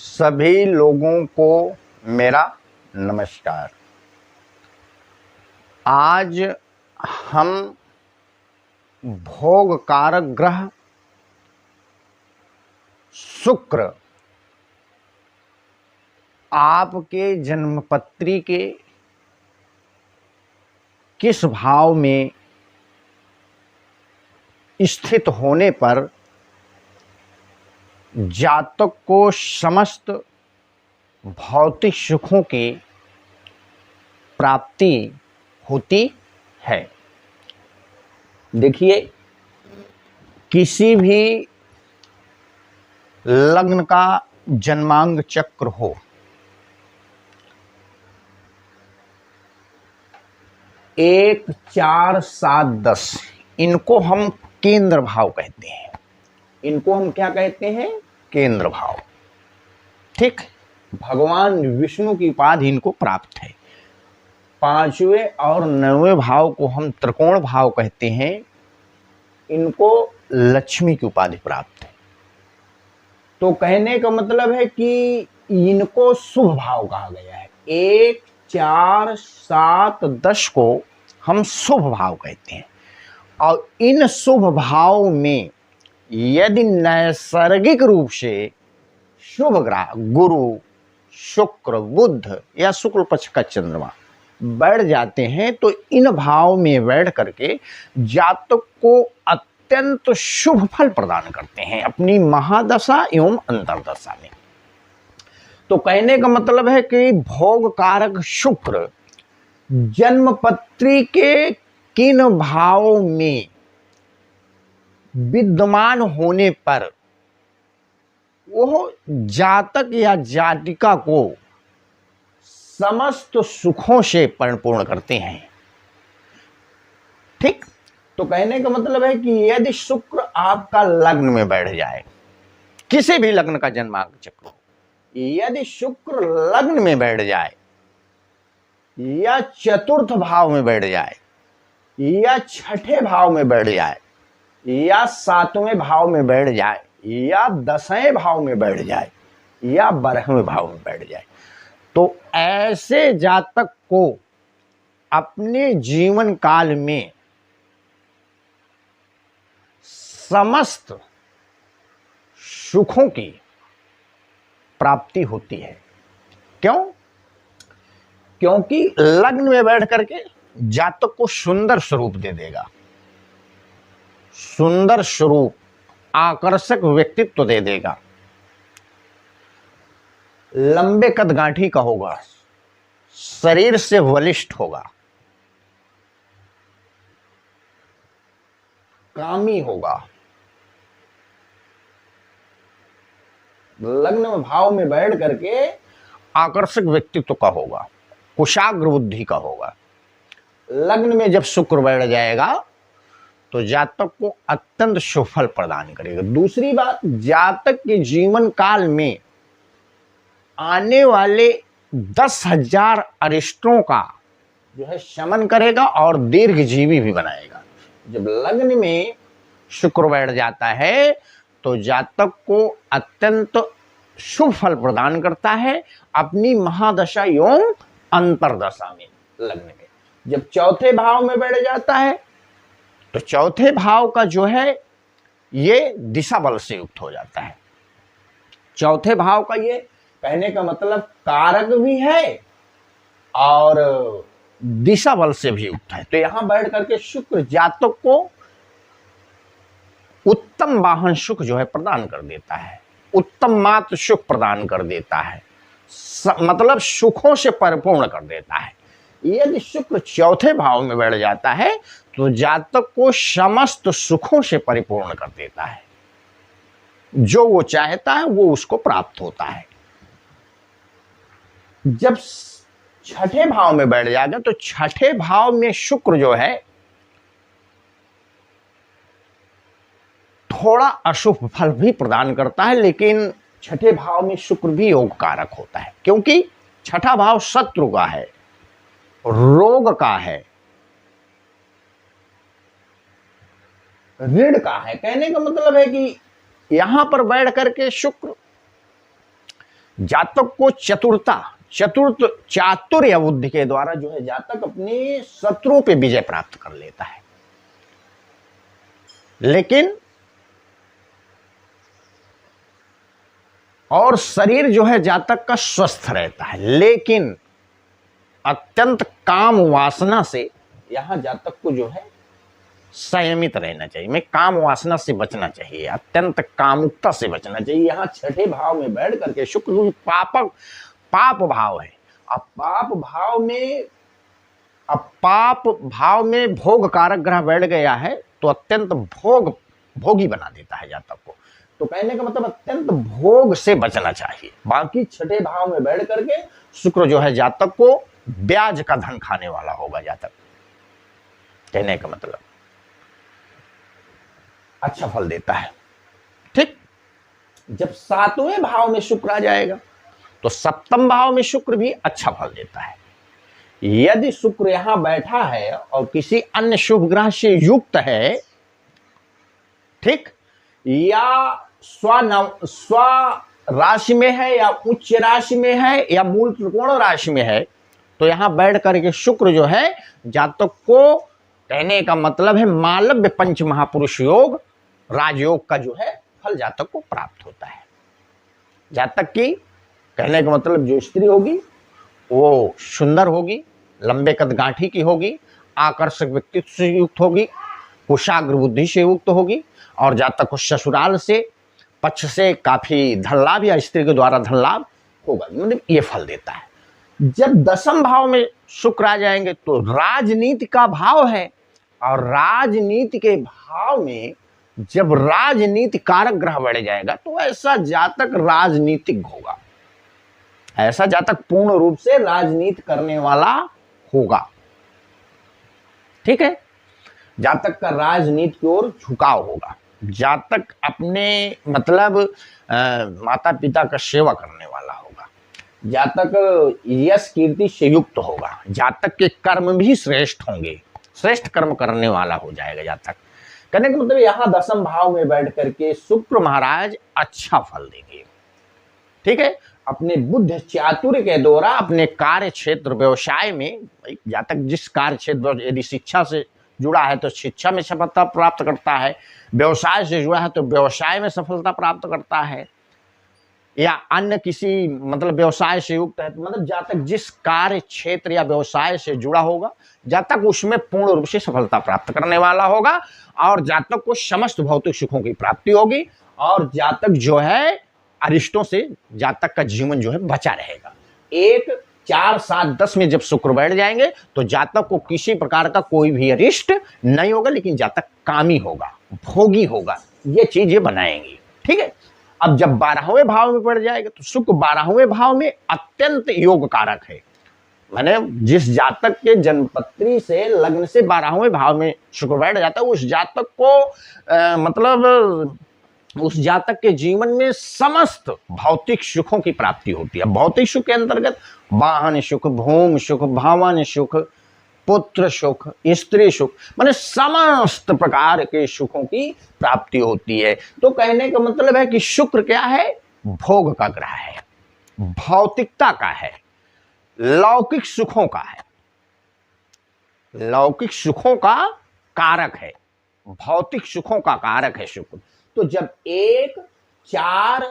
सभी लोगों को मेरा नमस्कार। आज हम भोग कारक ग्रह शुक्र आपके जन्मपत्री के किस भाव में स्थित होने पर जातक को समस्त भौतिक सुखों की प्राप्ति होती है। देखिए, किसी भी लग्न का जन्मांग चक्र हो, 1, 4, 7, 10 इनको हम केंद्र भाव कहते हैं। इनको हम क्या कहते हैं? केंद्र भाव। ठीक, भगवान विष्णु की उपाधि इनको प्राप्त है। 5वें और 9वें भाव को हम त्रिकोण भाव कहते हैं। इनको लक्ष्मी की उपाधि प्राप्त है। तो कहने का मतलब है कि इनको शुभ भाव कहा गया है। 1, 4, 7, 10 को हम शुभ भाव कहते हैं। और इन शुभ भाव में यदि नैसर्गिक रूप से शुभ ग्रह गुरु, शुक्र, बुध या शुक्ल पक्ष का चंद्रमा बैठ जाते हैं तो इन भाव में बैठ करके जातक को अत्यंत शुभ फल प्रदान करते हैं अपनी महादशा एवं अंतर्दशा में। तो कहने का मतलब है कि भोग कारक शुक्र जन्मपत्री के किन भाव में विद्यमान होने पर वह जातक या जातिका को समस्त सुखों से परिपूर्ण करते हैं। ठीक, तो कहने का मतलब है कि यदि शुक्र आपका लग्न में बैठ जाए, किसी भी लग्न का जन्मांक चक्र हो, यदि शुक्र लग्न में बैठ जाए या चतुर्थ भाव में बैठ जाए या छठे भाव में बैठ जाए या 7वें भाव में बैठ जाए या 10वें भाव में बैठ जाए या 12वें भाव में बैठ जाए, तो ऐसे जातक को अपने जीवन काल में समस्त सुखों की प्राप्ति होती है। क्यों? क्योंकि लग्न में बैठ करके जातक को सुंदर स्वरूप दे देगा, सुंदर स्वरूप, आकर्षक व्यक्तित्व दे देगा, लंबे कदगांठी का होगा, शरीर से बलिष्ठ होगा, कामी होगा। लग्न भाव में बैठ करके आकर्षक व्यक्तित्व का होगा, कुशाग्र बुद्धि का होगा। लग्न में जब शुक्र बैठ जाएगा तो जातक को अत्यंत शुभ फल प्रदान करेगा। दूसरी बात, जातक के जीवन काल में आने वाले 10,000 अरिष्टों का जो है शमन करेगा और दीर्घजीवी भी बनाएगा। जब लग्न में शुक्र बैठ जाता है तो जातक को अत्यंत शुभ फल प्रदान करता है अपनी महादशा एवं अंतर्दशा में। लग्न में जब चौथे भाव में बैठ जाता है तो चौथे भाव का जो है ये दिशा बल से युक्त हो जाता है। चौथे भाव का ये कहने का मतलब कारक भी है और दिशा बल से भी युक्त है। तो यहां बैठ करके शुक्र जातक को उत्तम वाहन सुख जो है प्रदान कर देता है, उत्तम मात्र सुख प्रदान कर देता है, मतलब सुखों से परिपूर्ण कर देता है। यदि शुक्र चौथे भाव में बैठ जाता है तो जातक को समस्त सुखों से परिपूर्ण कर देता है। जो वो चाहता है वो उसको प्राप्त होता है। जब छठे भाव में बैठ जाएगा तो छठे भाव में शुक्र जो है थोड़ा अशुभ फल भी प्रदान करता है, लेकिन छठे भाव में शुक्र भी योग कारक होता है, क्योंकि छठा भाव शत्रु का है, रोग का है, ऋण का है। कहने का मतलब है कि यहां पर बैठ करके शुक्र जातक को चतुर्थ चातुर्य बुद्धि के द्वारा जो है जातक अपने शत्रुओं पे विजय प्राप्त कर लेता है, लेकिन और शरीर जो है जातक का स्वस्थ रहता है, लेकिन अत्यंत काम वासना से यहां जातक को जो है संयमित रहना चाहिए। मैं काम वासना से बचना चाहिए, अत्यंत कामुकता से बचना चाहिए। यहाँ छठे भाव में बैठ करके शुक्र पाप भाव है। अब पाप भाव में भोग कारक ग्रह बैठ गया है तो अत्यंत भोगी बना देता है जातक को। तो कहने का मतलब अत्यंत भोग से बचना चाहिए। बाकी छठे भाव में बैठ करके शुक्र जो है जातक को ब्याज का धन खाने वाला होगा जातक, कहने का मतलब अच्छा फल देता है। ठीक, जब सातवें भाव में शुक्र आ जाएगा तो सप्तम भाव में शुक्र भी अच्छा फल देता है। यदि शुक्र यहां बैठा है और किसी अन्य शुभ ग्रह से युक्त है, ठीक, या स्व राशि में है या उच्च राशि में है या मूल त्रिकोण राशि में है, तो यहां बैठ करके शुक्र जो है जातक को, कहने का मतलब है मालव्य पंच महापुरुष योग राजयोग का जो है फल जातक को प्राप्त होता है। जातक की, कहने का मतलब जो स्त्री होगी वो सुंदर होगी, लंबे कद गांठी की होगी, आकर्षक व्यक्तित्व से युक्त होगी, कुशाग्र बुद्धि से युक्त होगी, और जातक को ससुराल से पक्ष से काफी धन लाभ या स्त्री के द्वारा धन लाभ होगा, मतलब ये फल देता है। जब दसम भाव में शुक्र आ जाएंगे तो राजनीति का भाव है, और राजनीति के भाव में जब राजनीति कारक ग्रह बढ़ जाएगा तो ऐसा जातक राजनीतिक होगा, ऐसा जातक पूर्ण रूप से राजनीति करने वाला होगा। ठीक है, जातक का राजनीति की ओर झुकाव होगा, जातक अपने मतलब माता पिता का सेवा करने वाला होगा, जातक यश कीर्ति से युक्त होगा, जातक के कर्म भी श्रेष्ठ होंगे, श्रेष्ठ कर्म करने वाला हो जाएगा जातक। कहने का मतलब यहाँ दसम भाव में बैठ करके शुक्र महाराज अच्छा फल देंगे। ठीक है, अपने बुद्ध चातुर्य के द्वारा अपने कार्य क्षेत्र व्यवसाय में, जातक जिस कार्य क्षेत्र, यदि शिक्षा से जुड़ा है तो शिक्षा में सफलता प्राप्त करता है, व्यवसाय से जुड़ा है तो व्यवसाय में सफलता प्राप्त करता है, या अन्य किसी मतलब व्यवसाय से युक्त है तो मतलब जातक जिस कार्य क्षेत्र या व्यवसाय से जुड़ा होगा जातक उसमें पूर्ण रूप से सफलता प्राप्त करने वाला होगा, और जातक को समस्त भौतिक सुखों की प्राप्ति होगी, और जातक जो है अरिष्टों से जातक का जीवन जो है बचा रहेगा। 1, 4, 7, 10 में जब शुक्र बैठ जाएंगे तो जातक को किसी प्रकार का कोई भी अरिष्ट नहीं होगा, लेकिन जातक कामी होगा, भोगी होगा, ये चीज ये बनाएंगी। ठीक है, अब जब 12वें भाव में बढ़ जाएगा तो शुक्र 12वें भाव में अत्यंत योग कारक है, माने जिस जातक के जन्मपत्री से लग्न से 12वें भाव में शुक्र बैठ जाता है उस जातक को मतलब उस जातक के जीवन में समस्त भौतिक सुखों की प्राप्ति होती है। भौतिक सुख के अंतर्गत वाहन सुख, भूमि सुख, भावन सुख, पुत्र सुख, स्त्री सुख, माने समस्त प्रकार के सुखों की प्राप्ति होती है। तो कहने का मतलब है कि शुक्र क्या है, भोग का ग्रह है, भौतिकता का है, लौकिक सुखों का है, लौकिक सुखों का कारक है, भौतिक सुखों का कारक है शुक्र। तो जब 1, 4,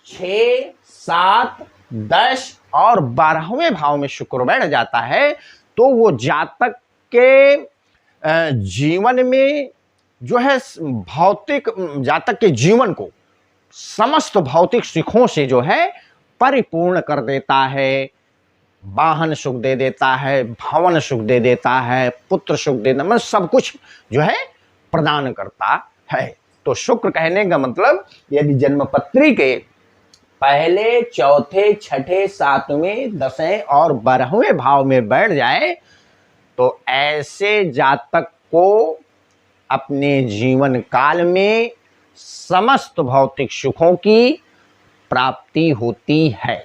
6, 7, 10 और 12वें भाव में शुक्र बैठ जाता है तो वो जातक के जीवन में जो है भौतिक, जातक के जीवन को समस्त भौतिक सुखों से जो है परिपूर्ण कर देता है। वाहन सुख दे देता है, भवन सुख दे देता है, पुत्र सुख दे देता है, मतलब सब कुछ जो है प्रदान करता है। तो शुक्र कहने का मतलब यदि जन्मपत्री के पहले, चौथे, छठे, 7वें, 10वें और 12वें भाव में बैठ जाए तो ऐसे जातक को अपने जीवन काल में समस्त भौतिक सुखों की प्राप्ति होती है।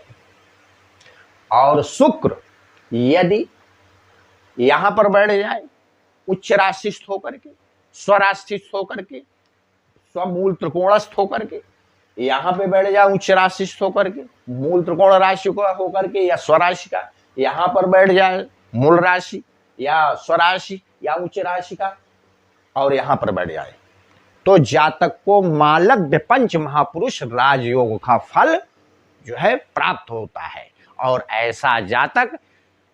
और शुक्र यदि यहां पर बैठ जाए उच्च राशिस्थ होकर के, स्वराशिस्थ होकर के, स्वमूल त्रिकोणस्थ होकर के, यहाँ पे बैठ जाए उच्च राशि होकर के, मूल त्रिकोण राशि का होकर के या स्वराशि का, यहाँ पर बैठ जाए मूल राशि या स्वराशि या उच्च राशि का, और यहाँ पर बैठ जाए, तो जातक को मालव्य पंच महापुरुष राजयोग का फल जो है प्राप्त होता है। और ऐसा जातक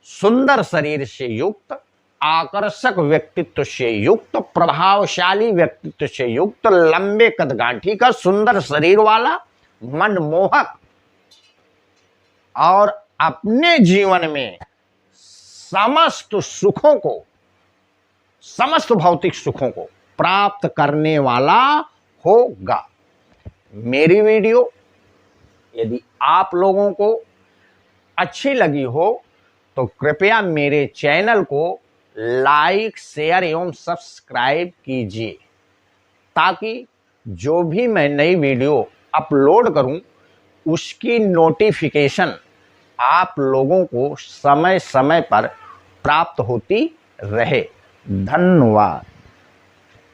सुंदर शरीर से युक्त, आकर्षक व्यक्तित्व से युक्त, प्रभावशाली व्यक्तित्व से युक्त, लंबे कदगांठी का सुंदर शरीर वाला, मनमोहक, और अपने जीवन में समस्त सुखों को, समस्त भौतिक सुखों को प्राप्त करने वाला होगा। मेरी वीडियो यदि आप लोगों को अच्छी लगी हो तो कृपया मेरे चैनल को लाइक, शेयर एवं सब्सक्राइब कीजिए, ताकि जो भी मैं नई वीडियो अपलोड करूं उसकी नोटिफिकेशन आप लोगों को समय समय पर प्राप्त होती रहे। धन्यवाद।